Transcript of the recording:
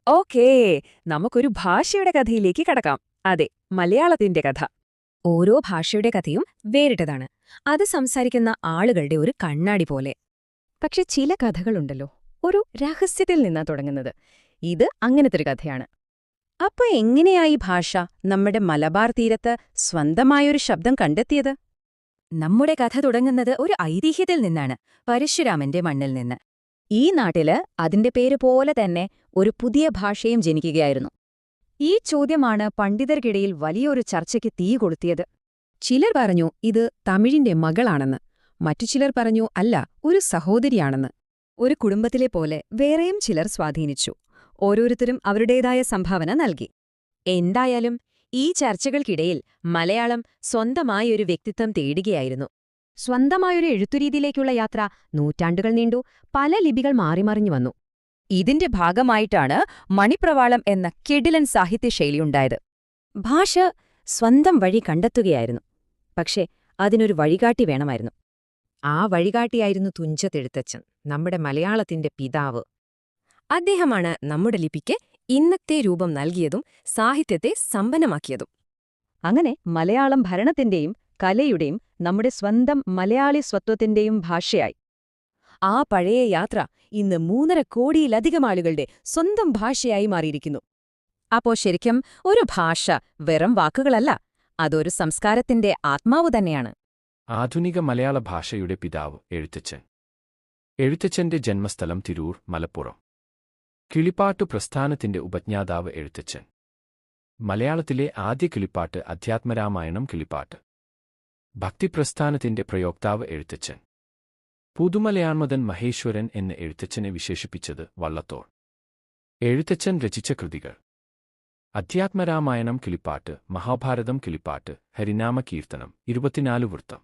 Okay, നമുക്കൊരു ഭാഷയുടെ കഥയിലേക്ക് കടക്കാം. അതെ, മലയാളത്തിന്റെ കഥ. ഓരോ ഭാഷയുടെ കഥയും വേറിട്ടതാണ്. അത് സംസാരിക്കുന്ന ആളുകളുടെ ഒരു കണ്ണാടി പോലെ. പക്ഷെ ചില കഥകളുണ്ടല്ലോ, ഒരു രഹസ്യത്തിൽ നിന്നാ തുടങ്ങുന്നത്. ഇത് അങ്ങനത്തൊരു കഥയാണ്. അപ്പൊ എങ്ങനെയായി ഭാഷ നമ്മുടെ മലബാർ തീരത്ത് സ്വന്തമായൊരു ശബ്ദം കണ്ടെത്തിയത്? നമ്മുടെ കഥ തുടങ്ങുന്നത് ഒരു ഐതിഹ്യത്തിൽ നിന്നാണ്, പരശുരാമന്റെ മണ്ണിൽ നിന്ന്. ഈ നാട്ടില് അതിന്റെ പേര് പോലെ തന്നെ ഒരു പുതിയ ഭാഷയും ജനിക്കുകയായിരുന്നു. ഈ ചോദ്യമാണ് പണ്ഡിതർക്കിടയിൽ വലിയൊരു ചർച്ചയ്ക്ക് തീ കൊളുത്തിയത്. ചിലർ പറഞ്ഞു ഇത് തമിഴിന്റെ മകളാണെന്ന്, മറ്റു ചിലർ പറഞ്ഞു അല്ല, ഒരു സഹോദരിയാണെന്ന്. ഒരു കുടുംബത്തിലെ പോലെ വേറെയും ചിലർ സ്വാധീനിച്ചു. ഓരോരുത്തരും അവരുടേതായ സംഭാവന നൽകി. എന്തായാലും ഈ ചർച്ചകൾക്കിടയിൽ മലയാളം സ്വന്തമായൊരു വ്യക്തിത്വം തേടുകയായിരുന്നു. സ്വന്തമായൊരു എഴുത്തുരീതിയിലേക്കുള്ള യാത്ര നൂറ്റാണ്ടുകൾ നീണ്ടു, പല ലിപികൾ മാറിമറിഞ്ഞു വന്നു. ഇതിന്റെ ഭാഗമായിട്ടാണ് മണിപ്രവാളം എന്ന കിടിലൻ സാഹിത്യശൈലിയുണ്ടായത്. ഭാഷ സ്വന്തം വഴി കണ്ടെത്തുകയായിരുന്നു. പക്ഷേ അതിനൊരു വഴികാട്ടി വേണമായിരുന്നു. ആ വഴികാട്ടിയായിരുന്നു തുഞ്ചത്തെഴുത്തച്ഛൻ, നമ്മുടെ മലയാളത്തിന്റെ പിതാവ്. അദ്ദേഹമാണ് നമ്മുടെ ലിപിക്ക് ഇന്നത്തെ രൂപം നൽകിയതും സാഹിത്യത്തെ സമ്പന്നമാക്കിയതും. അങ്ങനെ മലയാളം ഭരണത്തിന്റെയും കലയുടെയും നമ്മുടെ സ്വന്തം മലയാളി സ്വത്വത്തിന്റെയും ഭാഷയായി. ആ പഴയ യാത്ര ഇന്ന് 3.5 കോടിയിലധികം ആളുകളുടെ സ്വന്തം ഭാഷയായി മാറിയിരിക്കുന്നു. അപ്പോ ശരിക്കും ഒരു ഭാഷ വെറും വാക്കുകളല്ല, അതൊരു സംസ്കാരത്തിന്റെ ആത്മാവ് തന്നെയാണ്. ആധുനിക മലയാള ഭാഷയുടെ പിതാവ് എഴുത്തച്ഛൻ. എഴുത്തച്ഛന്റെ ജന്മസ്ഥലം തിരൂർ, മലപ്പുറം. കിളിപ്പാട്ടു പ്രസ്ഥാനത്തിന്റെ ഉപജ്ഞാതാവ് എഴുത്തച്ഛൻ. മലയാളത്തിലെ ആദ്യ കിളിപ്പാട്ട് അധ്യാത്മരാമായണം കിളിപ്പാട്ട്. ഭക്തിപ്രസ്ഥാനത്തിന്റെ പ്രയോക്താവ് എഴുത്തച്ഛൻ. പുതുമലയാൺമദൻ മഹേശ്വരൻ എന്ന് എഴുത്തച്ഛനെ വിശേഷിപ്പിച്ചത് വള്ളത്തോൾ. എഴുത്തച്ഛൻ രചിച്ച കൃതികൾ: അധ്യാത്മരാമായണം കിളിപ്പാട്ട്, മഹാഭാരതം കിളിപ്പാട്ട്, ഹരിനാമ കീർത്തനം, 24 വൃത്തം.